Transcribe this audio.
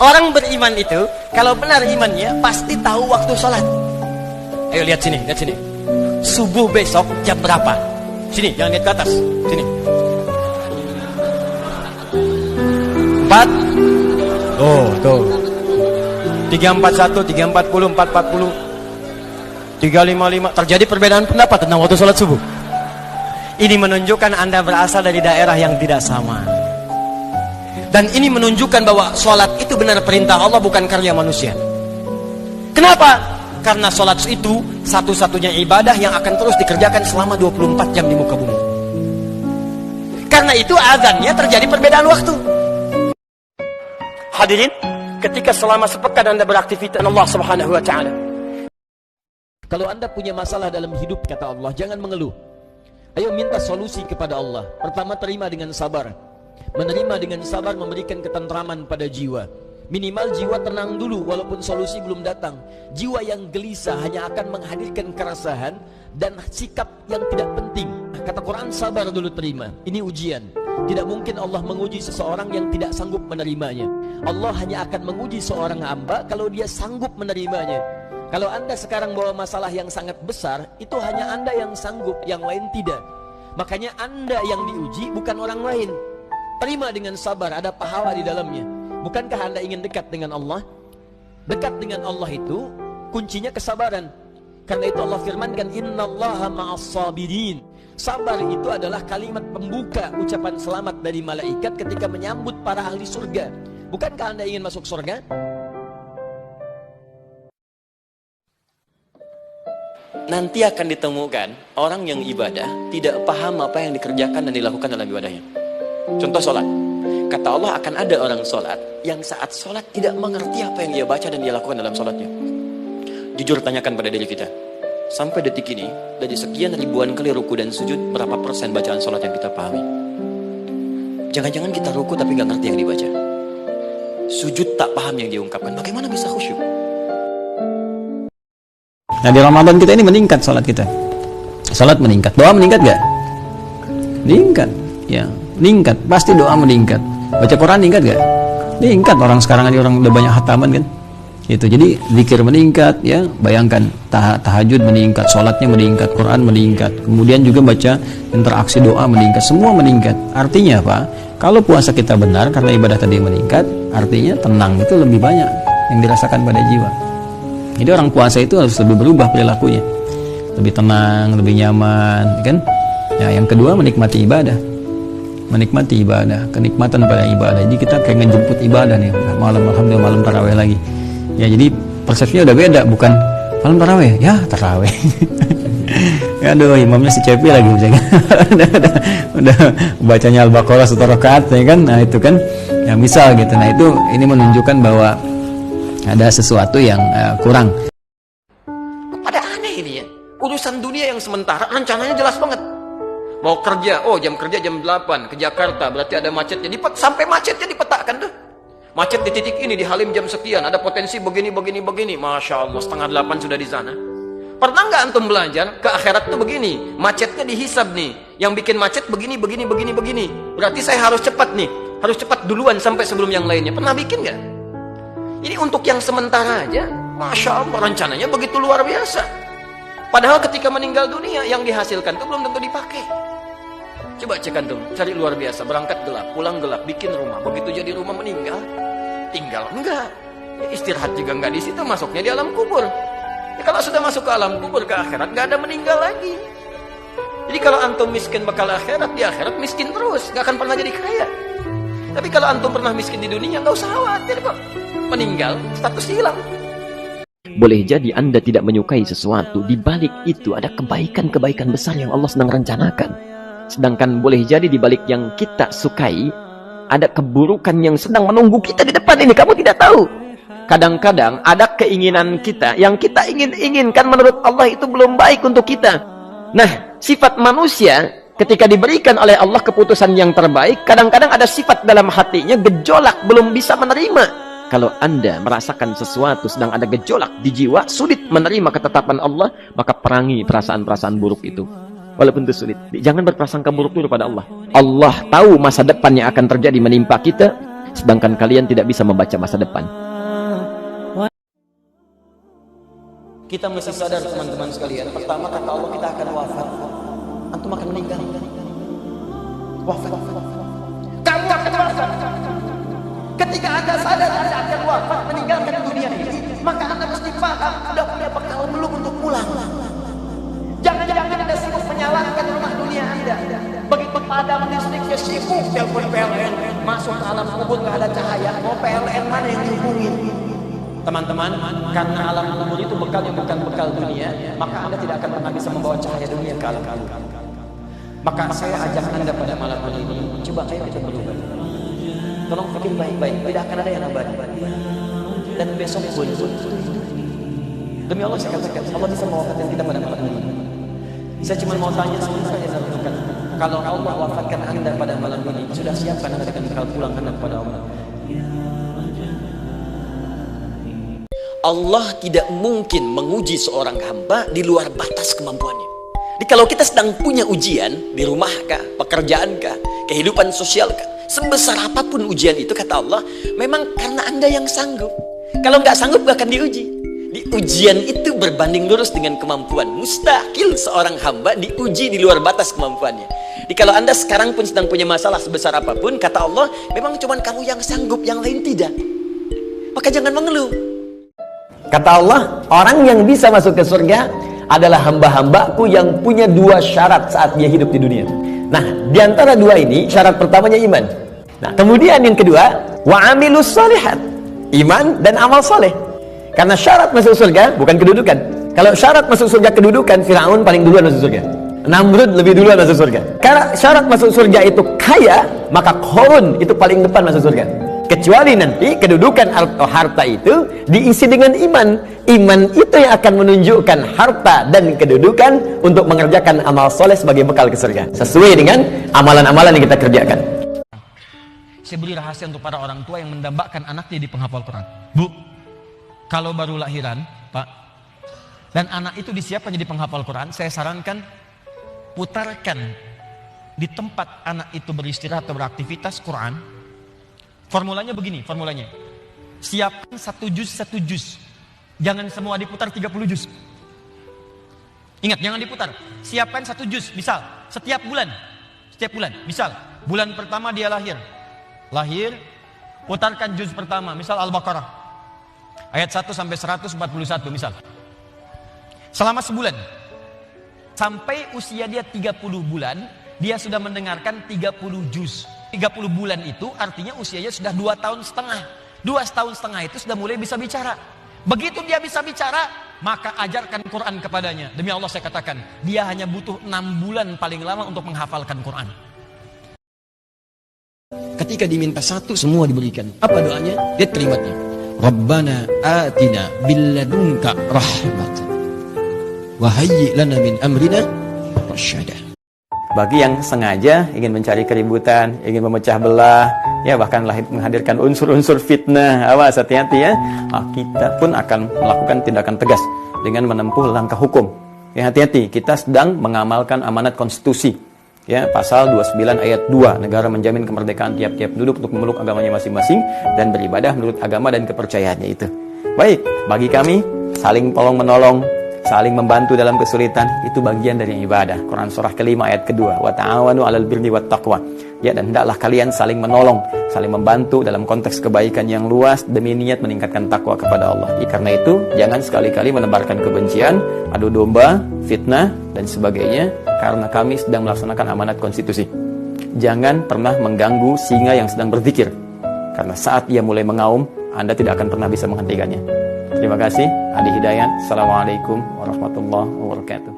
Orang beriman itu kalau benar imannya pasti tahu waktu sholat. Ayo lihat sini, lihat sini. Subuh besok jam berapa? Sini, jangan lihat ke atas. Sini. 4. Oh, tuh. 341, 340, 440, 355. Terjadi perbedaan pendapat tentang waktu sholat subuh. Ini menunjukkan Anda berasal dari daerah yang tidak sama. Dan ini menunjukkan bahwa sholat itu benar perintah Allah, bukan karya manusia. Kenapa? Karena sholat itu satu-satunya ibadah yang akan terus dikerjakan selama 24 jam di muka bumi. Karena itu azannya terjadi perbedaan waktu. Hadirin, ketika selama sepekan Anda beraktivitas Allah Subhanahu wa Ta'ala. Kalau Anda punya masalah dalam hidup, kata Allah, jangan mengeluh. Ayo minta solusi kepada Allah. Pertama, terima dengan sabar. Menerima dengan sabar memberikan ketentraman pada jiwa. Minimal jiwa tenang dulu walaupun solusi belum datang. Jiwa yang gelisah hanya akan menghadirkan keresahan dan sikap yang tidak penting. Kata Quran, sabar dulu, terima. Ini ujian. Tidak mungkin Allah menguji seseorang yang tidak sanggup menerimanya. Allah hanya akan menguji seorang hamba kalau dia sanggup menerimanya. Kalau Anda sekarang bawa masalah yang sangat besar, itu hanya Anda yang sanggup, yang lain tidak. Makanya Anda yang diuji, bukan orang lain. Terima dengan sabar, ada pahala di dalamnya. Bukankah Anda ingin dekat dengan Allah? Dekat dengan Allah itu kuncinya kesabaran. Karena itu Allah firmankan, innallaha ma'as-sabirin. Sabar itu adalah kalimat pembuka ucapan selamat dari malaikat ketika menyambut para ahli surga. Bukankah Anda ingin masuk surga? Nanti akan ditemukan orang yang ibadah tidak paham apa yang dikerjakan dan dilakukan dalam ibadahnya. Contoh sholat. Kata Allah, akan ada orang sholat yang saat sholat tidak mengerti apa yang dia baca dan dia lakukan dalam sholatnya. Jujur tanyakan pada diri kita, sampai detik ini dari sekian ribuan kali ruku dan sujud, berapa persen bacaan sholat yang kita pahami? Jangan-jangan kita ruku tapi gak ngerti yang dibaca. Sujud tak paham yang diungkapkan. Bagaimana bisa khusyuk? Nah, di Ramadan kita ini meningkat sholat kita. Sholat meningkat. Doa meningkat gak? Meningkat. Ya, meningkat. Pasti doa meningkat. Baca Quran meningkat gak? Meningkat. Orang sekarang ini orang udah banyak hataman kan. Itu. Jadi zikir meningkat, ya. Bayangkan tahajud meningkat, sholatnya meningkat, Quran meningkat. Kemudian juga baca interaksi doa meningkat. Semua meningkat. Artinya apa? Kalau puasa kita benar karena ibadah tadi meningkat, artinya tenang itu lebih banyak yang dirasakan pada jiwa. Jadi orang puasa itu harus lebih berubah perilakunya, lebih tenang, lebih nyaman, kan? Ya, yang kedua menikmati ibadah, kenikmatan pada ibadah. Jadi kita kayak ngejemput ibadah nih, malam, alhamdulillah malam tarawih lagi. Ya, jadi persepsinya udah beda, bukan malam tarawih, ya tarawih. Ya, aduh, imamnya si Cepi lagi misalnya. udah bacanya Al-Baqarah 1 rakaat, ya kan? Nah itu kan, ya misal gitu. Nah itu ini menunjukkan bahwa ada sesuatu yang kurang. Pada aneh ini ya. Urusan dunia yang sementara rencananya jelas banget. Mau kerja, oh jam kerja jam 8 ke Jakarta, berarti ada macetnya. Sampai macetnya dipetakan tuh. Macet di titik ini di Halim jam sekian, ada potensi begini. Masya Allah, 7:30 sudah di sana. Pernah nggak antum belajar ke akhirat tuh begini? Macetnya dihisab nih. Yang bikin macet begini. Berarti saya harus cepat nih. Harus cepat duluan sampai sebelum yang lainnya. Pernah bikin nggak? Ini untuk yang sementara aja, Masya Allah, rencananya begitu luar biasa. Padahal ketika meninggal dunia, yang dihasilkan itu belum tentu dipakai. Coba cek antum, cari luar biasa, berangkat gelap, pulang gelap, bikin rumah. Begitu jadi rumah meninggal, tinggal enggak. Ya, istirahat juga enggak di situ, masuknya di alam kubur. Ya, kalau sudah masuk ke alam kubur, ke akhirat, enggak ada meninggal lagi. Jadi kalau antum miskin bakal akhirat, di akhirat miskin terus, enggak akan pernah jadi kaya. Tapi kalau antum pernah miskin di dunia, enggak usah khawatir kok. Meninggal, status hilang. Boleh jadi Anda tidak menyukai sesuatu, di balik itu ada kebaikan-kebaikan besar yang Allah sedang rencanakan. Sedangkan boleh jadi di balik yang kita sukai, ada keburukan yang sedang menunggu kita di depan ini, kamu tidak tahu. Kadang-kadang ada keinginan kita yang kita inginkan menurut Allah itu belum baik untuk kita. Nah, sifat manusia ketika diberikan oleh Allah keputusan yang terbaik, kadang-kadang ada sifat dalam hatinya gejolak, belum bisa menerima. Kalau Anda merasakan sesuatu sedang ada gejolak di jiwa, sulit menerima ketetapan Allah, maka perangi perasaan-perasaan buruk itu. Walaupun itu sulit, jangan berprasangka buruk dulu pada Allah. Allah tahu masa depan yang akan terjadi menimpa kita. sedangkan kalian tidak bisa membaca masa depan. Kita mesti sadar teman-teman sekalian. Pertama kata Allah kita akan wafat. Antum akan meninggal. Wafat. Kamu akan wafat. Ketika Anda sadar Anda akan wafat meninggalkan dunia ini, maka Anda mesti paham sudah punya bekal belum untuk pulang. Jangan-jangan Anda sibuk menyalakan rumah dunia Anda. Begitu padam listriknya sibuk telepon PLN, masuk ke alam kubur nggak ada cahaya. Mau PLN mana yang dihubungin? Teman-teman, karena alam kubur itu bekalnya bukan bekal dunia, maka Anda tidak akan pernah bisa membawa cahaya dunia ke alam kubur. Maka saya ajak Anda pada malam ini, coba ayo kita berubah. Tolong pikir baik-baik, tidak akan ada yang abadi. Dan besok pun demi Allah saya katakan, Allah bisa mewafatkan kita pada malam ini. Saya cuma mau tanya sebentar saja saya lakukan. Kalau Allah wafatkan Anda pada malam ini, sudah siapkan Anda dengan bekal pulang Anda kepada Allah? Allah tidak mungkin menguji seorang hamba di luar batas kemampuannya. Jadi kalau kita sedang punya ujian di rumah kah, pekerjaan kah, kehidupan sosial kah, sebesar apapun ujian itu kata Allah, memang karena Anda yang sanggup. Kalau nggak sanggup gak akan diuji. Di ujian itu berbanding lurus dengan kemampuan. Mustahil seorang hamba diuji di luar batas kemampuannya. Jadi kalau Anda sekarang pun sedang punya masalah sebesar apapun, kata Allah, memang cuma kamu yang sanggup, yang lain tidak. Maka jangan mengeluh. Kata Allah, orang yang bisa masuk ke surga adalah hamba-hambaku yang punya dua syarat saat dia hidup di dunia. Nah, di antara dua ini, syarat pertamanya iman. Nah, kemudian yang kedua, wa'amilus shalihat, iman dan amal soleh. Karena syarat masuk surga bukan kedudukan. Kalau syarat masuk surga kedudukan, Firaun paling duluan masuk surga. Namrud lebih duluan masuk surga. Karena syarat masuk surga itu kaya, maka Qarun itu paling depan masuk surga. Kecuali nanti kedudukan atau harta itu diisi dengan iman. Iman itu yang akan menunjukkan harta dan kedudukan untuk mengerjakan amal soleh sebagai bekal ke surga. Sesuai dengan amalan-amalan yang kita kerjakan. Saya beri rahasia untuk para orang tua yang mendambakan anaknya di penghafal Quran. Bu, kalau baru lahiran, Pak, dan anak itu disiapkan jadi penghafal Quran, saya sarankan putarkan di tempat anak itu beristirahat atau beraktivitas Quran. Formulanya begini, formulanya. Siapkan 1 juz. Jangan semua diputar 30 juz. Ingat, jangan diputar. Siapkan 1 juz. Misal, setiap bulan. Misal, bulan pertama dia lahir. Putarkan juz pertama. Misal Al-Baqarah. Ayat 1 sampai 141 misal. Selama sebulan. Sampai usia dia 30 bulan, dia sudah mendengarkan 30 juz. 30 bulan itu artinya usianya sudah 2 tahun setengah. 2 tahun setengah itu sudah mulai bisa bicara. Begitu dia bisa bicara, maka ajarkan Quran kepadanya. Demi Allah saya katakan, dia hanya butuh 6 bulan paling lama untuk menghafalkan Quran. Ketika diminta satu, semua diberikan. Apa doanya? Lihat kalimatnya. Rabbana atina billadunka rahmatan wa hayyi' lana min amrina rasyada. Bagi yang sengaja ingin mencari keributan, ingin memecah belah, ya bahkan menghadirkan unsur-unsur fitnah, awas hati-hati ya. Kita pun akan melakukan tindakan tegas dengan menempuh langkah hukum. Ya hati-hati, kita sedang mengamalkan amanat konstitusi. Ya, pasal 29 ayat 2, negara menjamin kemerdekaan tiap-tiap penduduk untuk memeluk agamanya masing-masing dan beribadah menurut agama dan kepercayaannya itu. Baik, bagi kami saling tolong-menolong, saling membantu dalam kesulitan, itu bagian dari ibadah. Quran surah ke-5 ayat ke-2, wa ta'awanu 'alal birri wat taqwa. Ya, dan hendaklah kalian saling menolong, saling membantu dalam konteks kebaikan yang luas demi niat meningkatkan takwa kepada Allah. Karena itu, jangan sekali-kali menebarkan kebencian, adu domba, fitnah dan sebagainya karena kami sedang melaksanakan amanat konstitusi. Jangan pernah mengganggu singa yang sedang berzikir. Karena saat ia mulai mengaum, Anda tidak akan pernah bisa menghentikannya. Terima kasih, Adi Hidayat. Assalamualaikum warahmatullahi wabarakatuh.